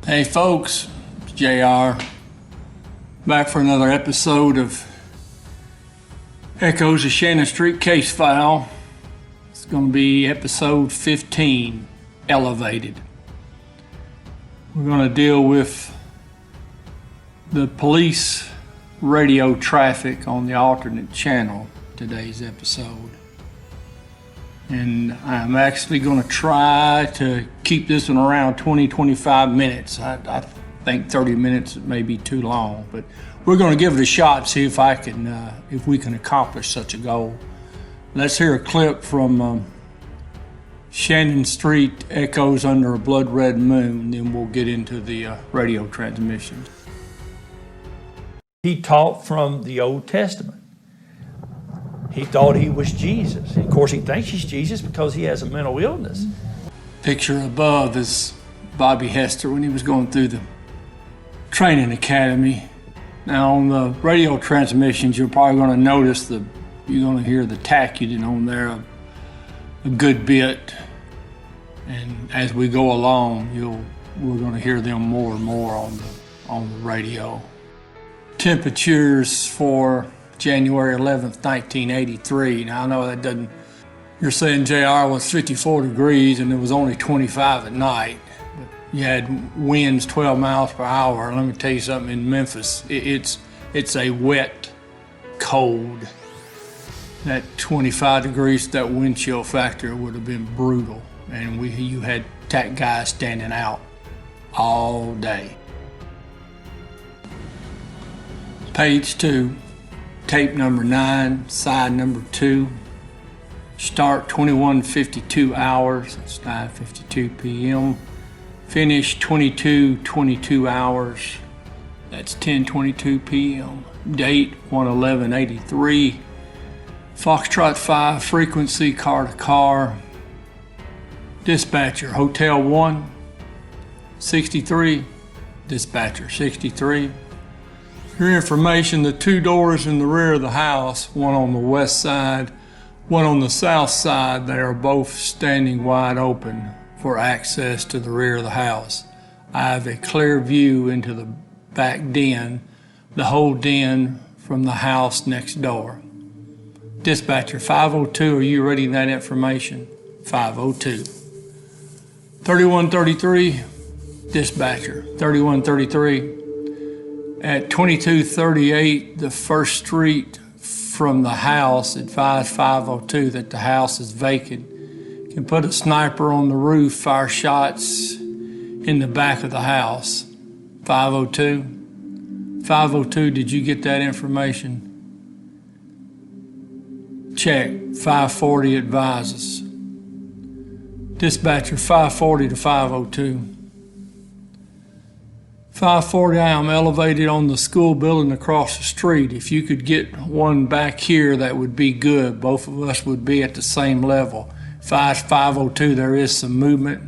Hey folks, it's JR, back for another episode of Echoes of Shannon Street Case File. It's going to be episode 15, Elevated. We're going to deal with the police radio traffic on the alternate channel today's episode. And I'm actually going to try to keep this one around 20-25 minutes. I think 30 minutes may be too long, but we're going to give it a shot, see if we can accomplish such a goal. Let's hear a clip from Shannon Street Echoes Under a Blood Red Moon, then we'll get into the radio transmissions. He taught from the Old Testament. He thought he was Jesus. Of course, he thinks he's Jesus because he has a mental illness. Picture above is Bobby Hester when he was going through the training academy. Now, on the radio transmissions, you're probably going to notice you're going to hear the tacutin on there a good bit. And as we go along, we're going to hear them more and more on the radio. Temperatures for January 11th, 1983. Now, I know that doesn't, you're saying JR was 54 degrees and it was only 25 at night. But you had winds 12 miles per hour. Let me tell you something, in Memphis, it's a wet, cold. That 25 degrees, that wind chill factor would have been brutal. And you had TAC guys standing out all day. Page 2. Tape number 9, side number 2. Start 21:52 hours, that's 9:52 p.m. Finish 22:22 hours, that's 10:22 p.m. Date 1/11/83. Foxtrot 5, frequency car to car. Dispatcher, Hotel 1, 63. Dispatcher, 63. Your information, the two doors in the rear of the house, one on the west side, one on the south side, they are both standing wide open for access to the rear of the house. I have a clear view into the back den, the whole den from the house next door. Dispatcher, 502, are you reading that information? 502. 3133, dispatcher, 3133. At 2238, the first street from the house, advise 502 that the house is vacant. Can put a sniper on the roof, fire shots in the back of the house. 502. 502, did you get that information? Check. 540 advises. Dispatcher, 540 to 502. 540, I am elevated on the school building across the street. If you could get one back here, that would be good. Both of us would be at the same level. 502, there is some movement.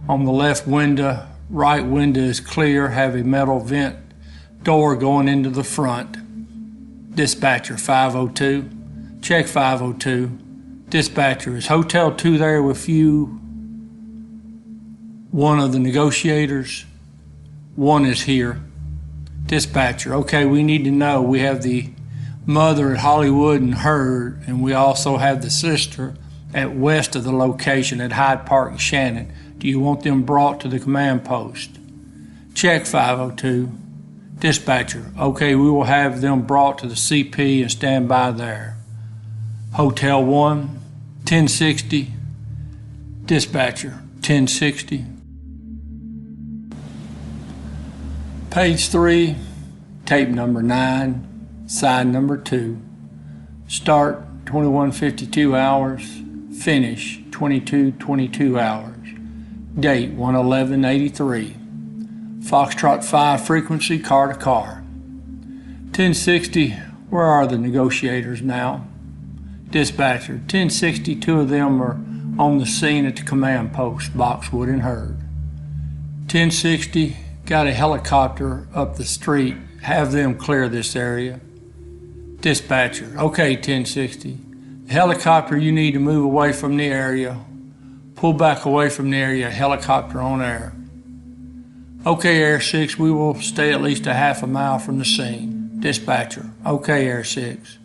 On the left window, right window is clear, have a metal vent door going into the front. Dispatcher, 502. Check 502. Dispatcher, is Hotel 2 there with you? One of the negotiators? One is here. Dispatcher, okay, we need to know. We have the mother at Hollywood and Hurd, and we also have the sister at west of the location at Hyde Park and Shannon. Do you want them brought to the command post? Check 502. Dispatcher, okay, we will have them brought to the CP and stand by there. Hotel 1, 1060. Dispatcher, 1060. Page 3, tape number 9, side number 2. Start 21:52 hours, finish 22:22 hours. Date 1/11/83. Foxtrot 5, frequency car to car. 1060, where are the negotiators now? Dispatcher, 1060, two of them are on the scene at the command post, Boxwood and Hurd. 1060, got a helicopter up the street, have them clear this area. Dispatcher, okay, 1060. The helicopter, you need to move away from the area. Pull back away from the area, helicopter on air. Okay, Air 6, we will stay at least a half a mile from the scene. Dispatcher. Okay, Air 6.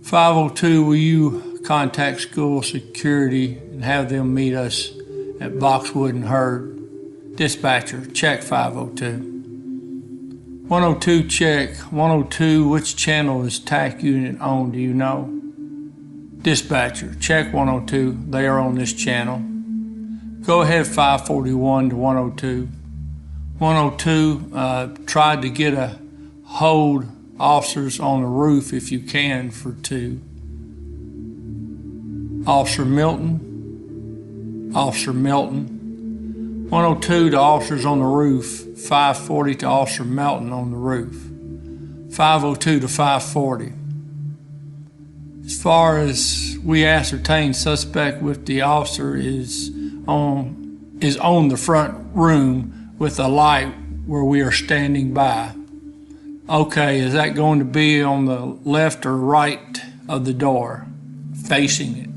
502, will you contact school security and have them meet us at Boxwood and Hurd? Dispatcher. Check 502. 102, check. 102, which channel is TAC unit on, do you know? Dispatcher. Check 102, they are on this channel. Go ahead 541 to 102. 102, tried to get a hold officers on the roof if you can for 2. Officer Milton. Officer Milton. 102 to officers on the roof. 540 to Officer Melton on the roof. 502 to 540. As far as we ascertain, suspect with the officer is on the front room with a light where we are standing by. Okay, is that going to be on the left or right of the door, facing it?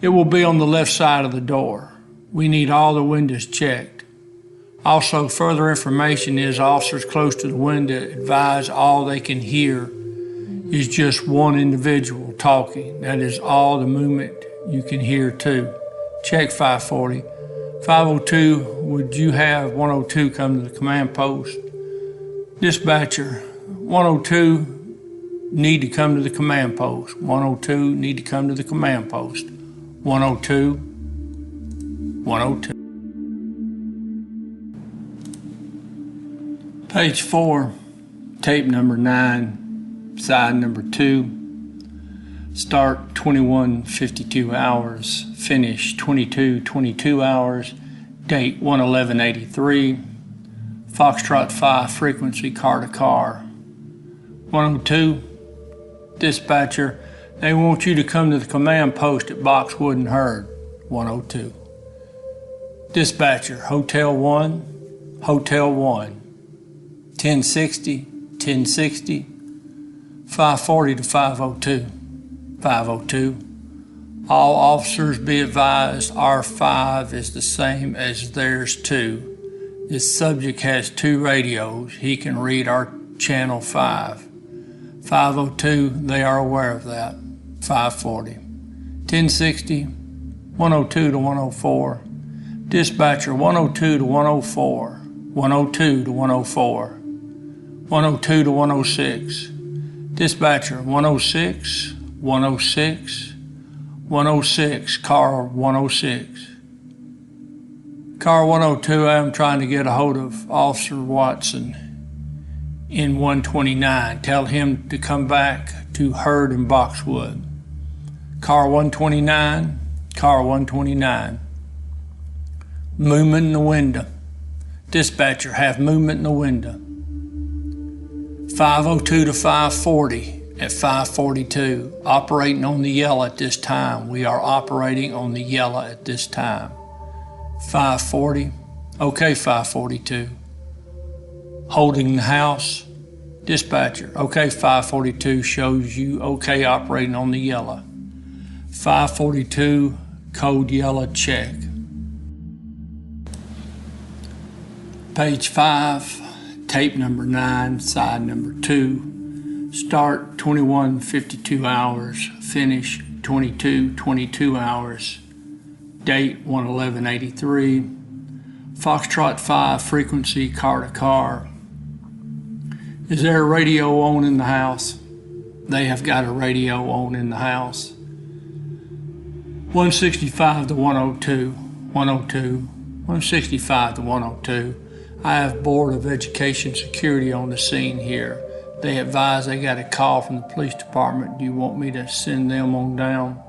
It will be on the left side of the door. We need all the windows checked. Also, further information is officers close to the window advise all they can hear is just one individual talking. That is all the movement you can hear too. Check 540. 502, would you have 102 come to the command post? Dispatcher, 102 need to come to the command post. 102 need to come to the command post. 102, 102. Page 4, tape number 9, side number 2. Start 21:52 hours, finish 22:22 hours, date 11183. Foxtrot 5 frequency car to car. 102, dispatcher, they want you to come to the command post at Boxwood and Hurd. 102. Dispatcher, Hotel 1, Hotel 1. 1060, 1060, 540 to 502. 502. All officers be advised our 5 is the same as theirs too. This subject has 2 radios. He can read our channel 5. 502, they are aware of that. 540. 1060, 102 to 104. Dispatcher 102 to 104. 102 to 104. 102 to 106. Dispatcher 106. 106, 106, car 106. Car 102, I'm trying to get a hold of Officer Watson in 129. Tell him to come back to Hurd and Boxwood. Car 129, car 129. Movement in the window. Dispatcher, have movement in the window. 502 to 540. At 542, operating on the yellow at this time. We are operating on the yellow at this time. 540, okay 542. Holding the house, dispatcher, okay 542 shows you okay operating on the yellow. 542, code yellow check. Page 5, tape number 9, side number 2. Start 21:52 hours, finish 22:22 hours, date 11183. Foxtrot 5 frequency car to car. Is there a radio on in the house? They have got a radio on in the house. 165 to 102, 102, 165 to 102. I have Board of Education Security on the scene here. They advise they got a call from the police department. Do you want me to send them on down?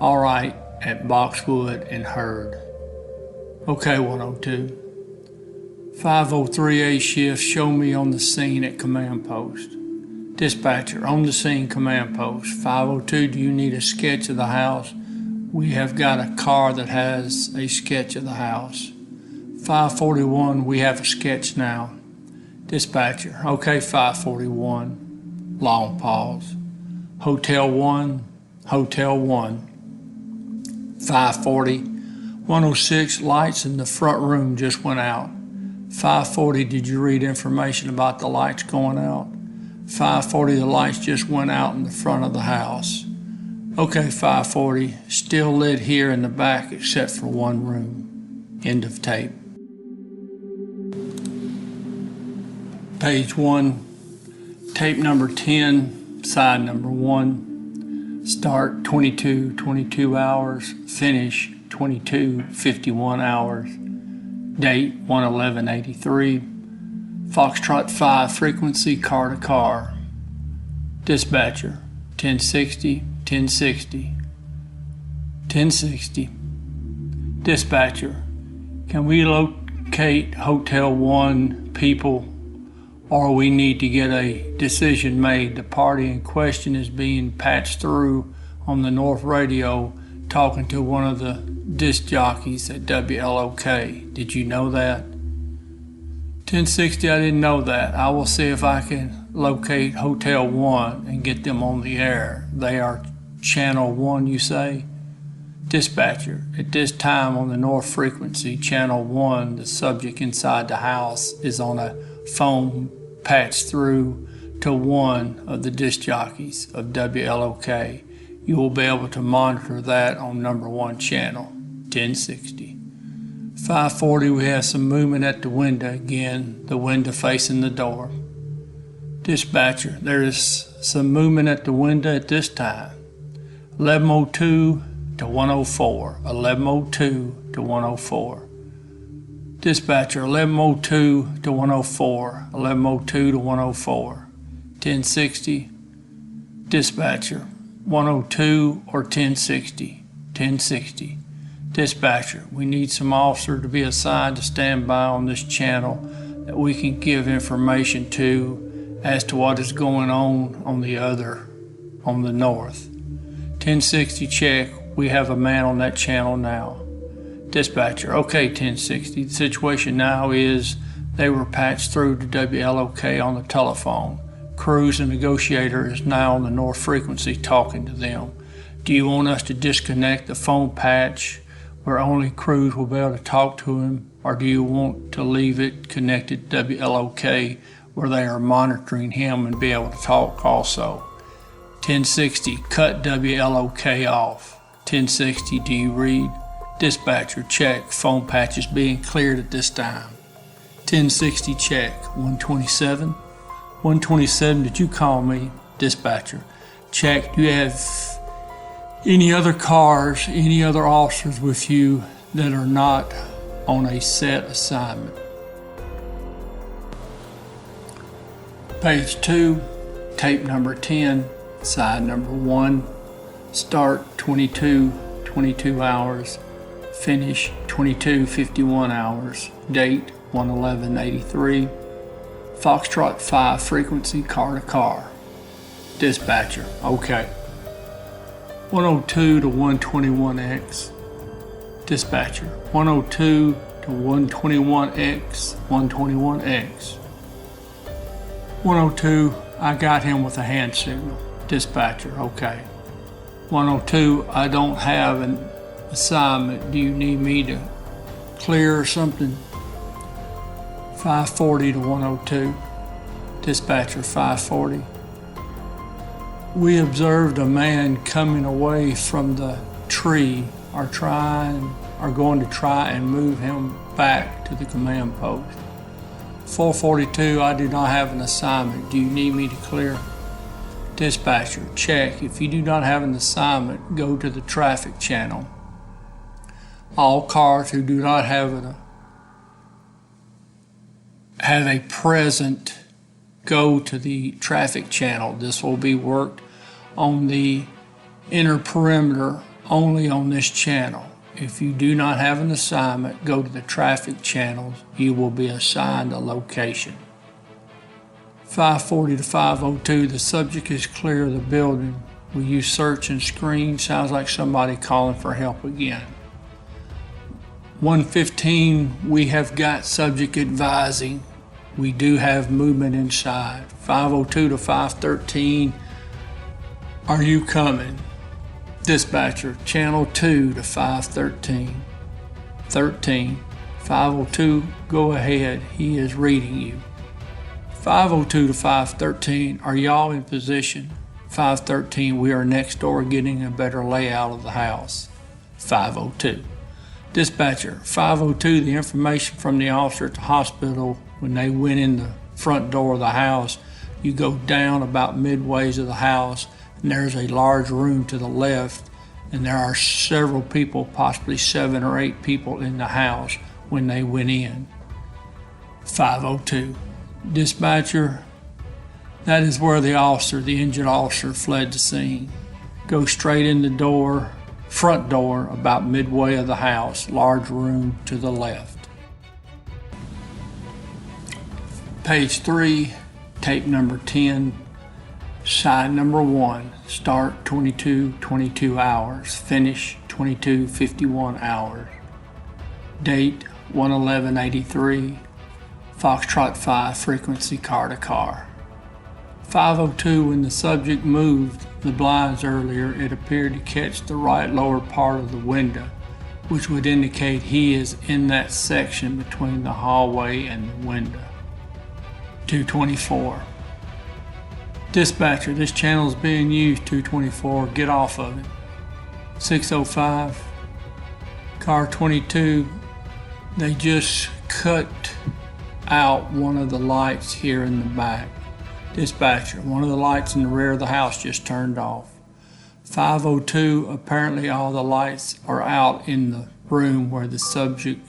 All right, at Boxwood and Hurd. Okay, 102. 503A shift, show me on the scene at command post. Dispatcher, on the scene, command post. 502, do you need a sketch of the house? We have got a car that has a sketch of the house. 541, we have a sketch now. Dispatcher, okay 541, long pause. Hotel 1, Hotel 1. 540, 106, lights in the front room just went out. 540, did you read information about the lights going out? 540, the lights just went out in the front of the house. Okay, 540, still lit here in the back except for one room. End of tape. Page 1, tape number 10, side number 1. Start 22 hours, finish 22:51 hours. Date 1/11/83. Foxtrot 5 frequency, car to car. Dispatcher 1060, 1060, 1060. Dispatcher, can we locate Hotel 1 people, or we need to get a decision made? The party in question is being patched through on the North radio, talking to one of the disc jockeys at WLOK. Did you know that? 1060, I didn't know that. I will see if I can locate Hotel 1 and get them on the air. They are Channel 1, you say? Dispatcher, at this time on the North frequency, Channel 1, the subject inside the house is on a phone patched through to one of the disc jockeys of WLOK. You will be able to monitor that on number 1 channel, 1060. 540, we have some movement at the window again, the window facing the door. Dispatcher, there is some movement at the window at this time. 1102 to 104, 1102 to 104. Dispatcher, 1102 to 104, 1102 to 104. 1060. Dispatcher, 102 or 1060, 1060. Dispatcher, we need some officer to be assigned to stand by on this channel that we can give information to as to what is going on the north. 1060, check, we have a man on that channel now. Dispatcher, okay, 1060, the situation now is they were patched through to WLOK on the telephone. Cruz and Negotiator is now on the North frequency talking to them. Do you want us to disconnect the phone patch where only Cruz will be able to talk to him, or do you want to leave it connected to WLOK where they are monitoring him and be able to talk also? 1060, cut WLOK off. 1060, do you read? Dispatcher, check, phone patch is being cleared at this time. 1060, check, 127. 127, did you call me? Dispatcher, check, do you have any other cars, any other officers with you that are not on a set assignment? Page 2, tape number 10, side number 1. Start 22 hours, finish 22:51 hours. Date 1/11/83. Foxtrot 5 frequency, car to car. Dispatcher, okay. 102 to 121X. Dispatcher, 102 to 121X, 121X. 102, I got him with a hand signal. Dispatcher, okay. 102, I don't have an assignment. Do you need me to clear or something? 540 to 102. Dispatcher, 540. We observed a man coming away from the tree, are going to try and move him back to the command post. 442, I do not have an assignment. Do you need me to clear? Dispatcher, check. If you do not have an assignment, go to the traffic channel. All cars who do not have a present, go to the traffic channel. This will be worked on the inner perimeter only on this channel. If you do not have an assignment, go to the traffic channels. You will be assigned a location. 540 to 502, the subject is clear of the building. Will you search and screen? Sounds like somebody calling for help again. 115, we have got subject advising. We do have movement inside. 502 to 513, are you coming? Dispatcher, channel 2 to 513. 513. 502, go ahead, he is reading you. 502 to 513, are y'all in position? 513, we are next door getting a better layout of the house. 502. Dispatcher, 502, the information from the officer at the hospital when they went in the front door of the house, you go down about midways of the house and there's a large room to the left and there are several people, possibly 7 or 8 people in the house when they went in. 502. Dispatcher, that is where the injured officer fled the scene. Go straight in the door, front door, about midway of the house, large room to the left. Page 3, tape number 10, side number 1, start 22 hours, finish 22:51 hours. Date 11183, Foxtrot 5, frequency car to car. 502, when the subject moved the blinds earlier, it appeared to catch the right lower part of the window, which would indicate he is in that section between the hallway and the window. 224. Dispatcher, this channel is being used. 224, get off of it. 605, car 22, they just cut out one of the lights here in the back. Dispatcher, one of the lights in the rear of the house just turned off. 502, apparently all the lights are out in the room where the subject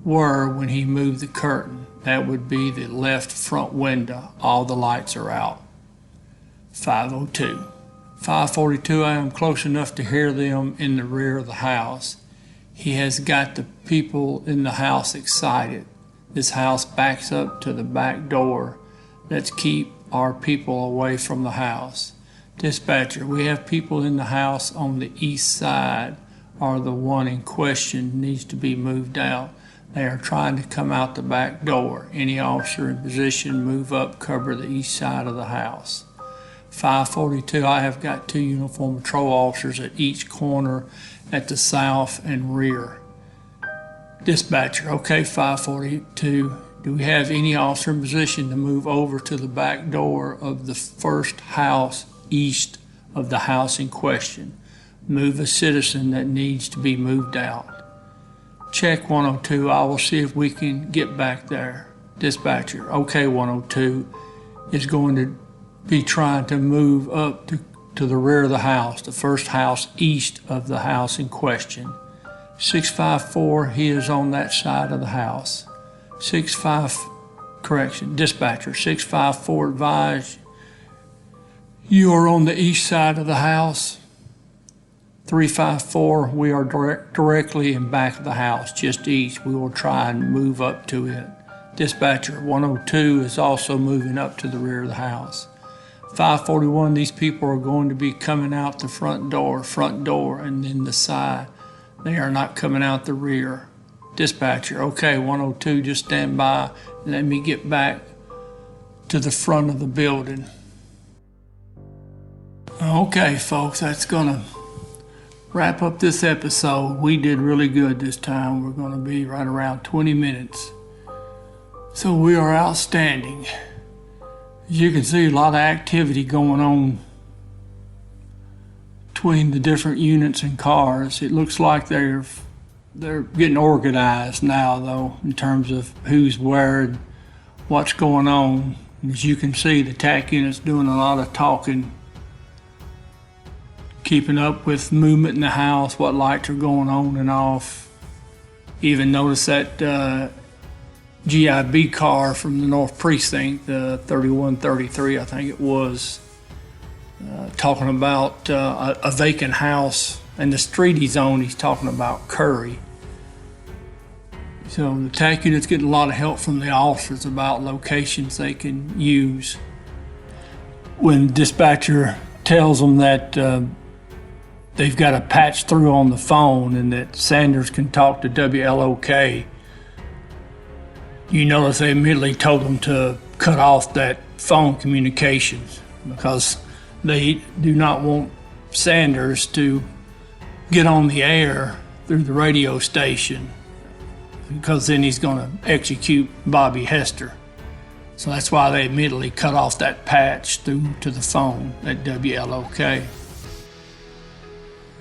were when he moved the curtain. That would be the left front window. All the lights are out. 502. 542, I am close enough to hear them in the rear of the house. He has got the people in the house excited. This house backs up to the back door. Let's keep our people away from the house. Dispatcher, we have people in the house on the east side, or the one in question needs to be moved out. They are trying to come out the back door. Any officer in position, move up, cover the east side of the house. 542, I have got 2 uniformed patrol officers at each corner at the south and rear. Dispatcher, okay, 542, do we have any officer in position to move over to the back door of the first house east of the house in question? Move a citizen that needs to be moved out. Check 102, I will see if we can get back there. Dispatcher, okay, 102 is going to be trying to move up to the rear of the house, the first house east of the house in question. 654, he is on that side of the house. Dispatcher, 654, advise you are on the east side of the house. 354, we are directly in back of the house, just east. We will try and move up to it. Dispatcher, 102 is also moving up to the rear of the house. 541, these people are going to be coming out the front door, and then the side. They are not coming out the rear. Dispatcher, okay, 102, just stand by and let me get back to the front of the building. Okay, folks, that's gonna wrap up this episode. We did really good this time. We're gonna be right around 20 minutes. So we are outstanding. As you can see, a lot of activity going on between the different units and cars. It looks like they're getting organized now, though, in terms of who's where and what's going on. And as you can see, the TAC unit's doing a lot of talking, keeping up with movement in the house, what lights are going on and off. Even notice that GIB car from the North Precinct, the 3133, I think it was, talking about a vacant house and the street he's on. He's talking about Curry. So the TAC unit's getting a lot of help from the officers about locations they can use. When dispatcher tells them that they've got a patch through on the phone and that Sanders can talk to WLOK, you notice they immediately told them to cut off that phone communications because they do not want Sanders to get on the air through the radio station, because then he's going to execute Bobby Hester. So that's why they immediately cut off that patch through to the phone at WLOK.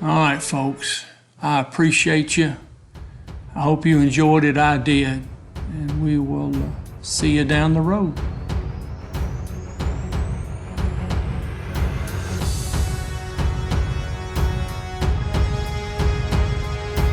All right, folks, I appreciate you. I hope you enjoyed it. I did. And we will see you down the road.